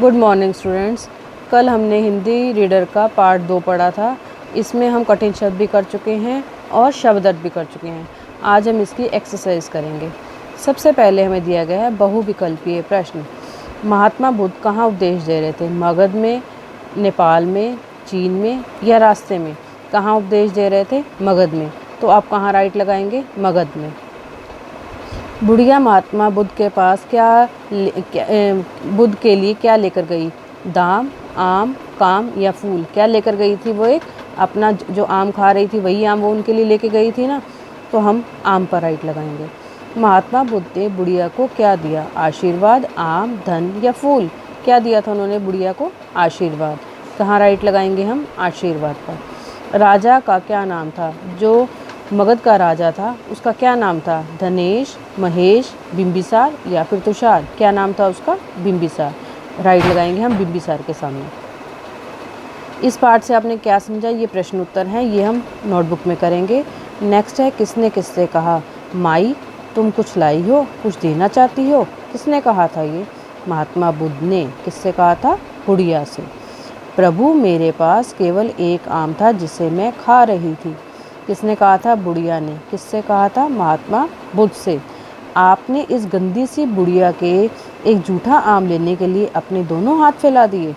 Good morning students. कल हमने Hindi reader का पार्ट 2 पढ़ा था। इसमें हम कठिन शब्द भी कर चुके हैं और शब्द अर्थ भी कर चुके हैं। आज हम इसकी एक्सरसाइज करेंगे। सबसे पहले हमें दिया गया है बहुविकल्पीय प्रश्न। महात्मा बुद्ध कहाँ उपदेश दे रहे थे? मगध में, नेपाल में, चीन में या रास्ते में? कहाँ उपदेश दे रहे थे? मगध में। तो आप कहाँ राइट लगाएंगे? मगध में। बुढ़िया महात्मा बुद्ध के पास बुद्ध के लिए क्या लेकर गई? दाम, आम, काम या फूल? क्या लेकर गई थी वो? एक अपना जो आम खा रही थी वही आम वो उनके लिए लेके गई थी ना, तो हम आम पर राइट लगाएंगे। महात्मा बुद्ध ने बुढ़िया को क्या दिया? आशीर्वाद, आम, धन या फूल? क्या दिया था उन्होंने बुढ़िया को? आशीर्वाद। कहाँ राइट लगाएंगे हम? आशीर्वाद पर। राजा का क्या नाम था? जो मगध का राजा था उसका क्या नाम था? धनेश, महेश, बिंबिसार या फिर तुषार? क्या नाम था उसका? बिंबिसार। राइट लगाएंगे हम बिंबिसार के सामने। इस पार्ट से आपने क्या समझा? ये प्रश्न उत्तर हैं, ये हम नोटबुक में करेंगे। नेक्स्ट है किसने किससे कहा? माई तुम कुछ लाई हो, कुछ देना चाहती हो? किसने कहा था ये? महात्मा बुद्ध ने। किससे कहा था? बुढ़िया से। प्रभु मेरे पास केवल एक आम था जिसे मैं खा रही थी। किसने कहा था? बुढ़िया ने। किससे कहा था? महात्मा बुद्ध से। आपने इस गंदी सी बुढ़िया के एक जूठा आम लेने के लिए अपने दोनों हाथ फैला दिए।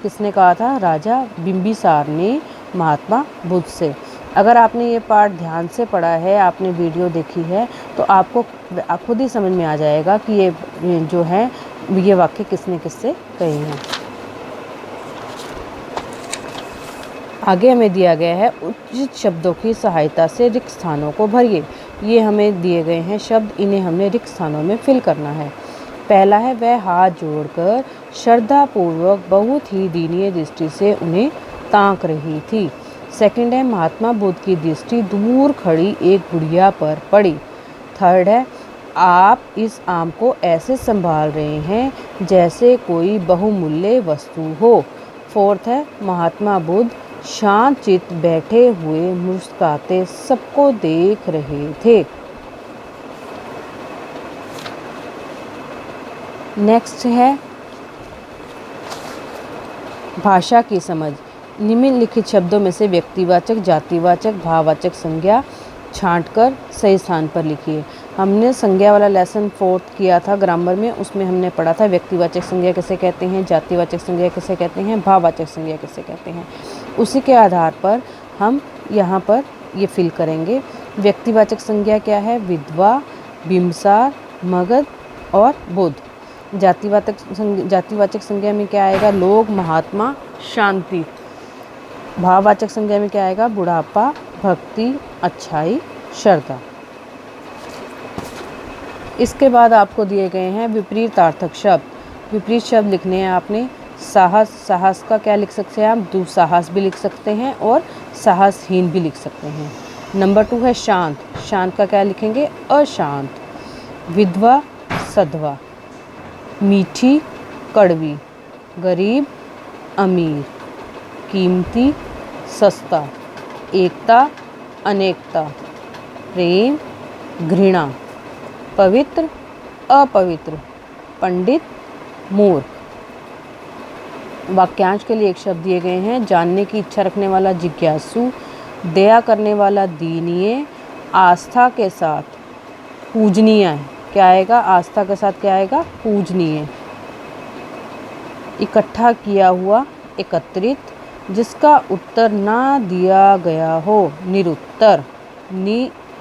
किसने कहा था? राजा बिंबिसार ने महात्मा बुद्ध से। अगर आपने ये पार्ट ध्यान से पढ़ा है, आपने वीडियो देखी है, तो आपको खुद ही समझ में आ जाएगा कि ये जो है ये वाक्य किसने किससे कहे हैं। आगे हमें दिया गया है उचित शब्दों की सहायता से रिक्त स्थानों को भरिए। ये हमें दिए गए हैं शब्द, इन्हें हमने रिक्त स्थानों में फिल करना है। पहला है वह हाथ जोड़कर श्रद्धापूर्वक बहुत ही दीनीय दृष्टि से उन्हें ताक रही थी। सेकंड है महात्मा बुद्ध की दृष्टि दूर खड़ी एक बुढ़िया पर पड़ी। थर्ड है आप इस आम को ऐसे संभाल रहे हैं जैसे कोई बहुमूल्य वस्तु हो। फोर्थ है महात्मा बुद्ध शांत चित्त बैठे हुए मुस्कुराते सबको देख रहे थे। नेक्स्ट है भाषा की समझ। निम्नलिखित शब्दों में से व्यक्तिवाचक, जातिवाचक, भाववाचक संज्ञा छांटकर सही स्थान पर लिखिए। हमने संज्ञा वाला लेसन 4th किया था ग्रामर में, उसमें हमने पढ़ा था व्यक्तिवाचक संज्ञा किसे कहते हैं, जातिवाचक संज्ञा किसे कहते हैं, भाववाचक संज्ञा किसे कहते हैं। उसी के आधार पर हम यहाँ पर ये फिल करेंगे। व्यक्तिवाचक संज्ञा क्या है? विधवा, बिंबिसार, मगध और बुद्ध। जातिवाचक संज्ञा में क्या आएगा? लोग, महात्मा, शांति। भाववाचक संज्ञा में क्या आएगा? बुढ़ापा, भक्ति, अच्छाई, श्रद्धा। इसके बाद आपको दिए गए हैं विपरीतार्थक शब्द। विपरीत शब्द लिखने हैं आपने। साहस, साहस का क्या लिख सकते हैं आप? दुस्साहस भी लिख सकते हैं और साहसहीन भी लिख सकते हैं। नंबर 2 है शांत। शांत का क्या लिखेंगे? अशांत। विधवा, सधवा। मीठी, कड़वी। गरीब, अमीर। कीमती, सस्ता। एकता, अनेकता। प्रेम, घृणा। पवित्र, अपवित्र। पंडित, मूर्ख। वाक्यांश के लिए एक शब्द दिए गए हैं। जानने की इच्छा रखने वाला जिज्ञासु, दया करने वाला दीनीय, आस्था के साथ पूजनीय है। क्या आएगा? आस्था के साथ क्या आएगा? पूजनीय। इकट्ठा किया हुआ, एकत्रित। जिसका उत्तर ना दिया गया हो, निरुत्तर।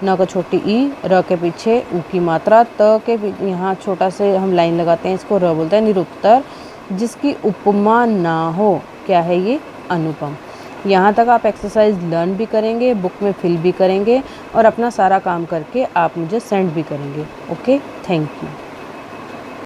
न को छोटी ई, र के पीछे ऊ की मात्रा, त के यहाँ छोटा से हम लाइन लगाते हैं, इसको र बोलते हैं। निरुत्तर जिसकी उपमा ना हो, क्या है ये? अनुपम। यहाँ तक आप एक्सरसाइज लर्न भी करेंगे, बुक में फिल भी करेंगे और अपना सारा काम करके आप मुझे सेंड भी करेंगे। Okay, thank you.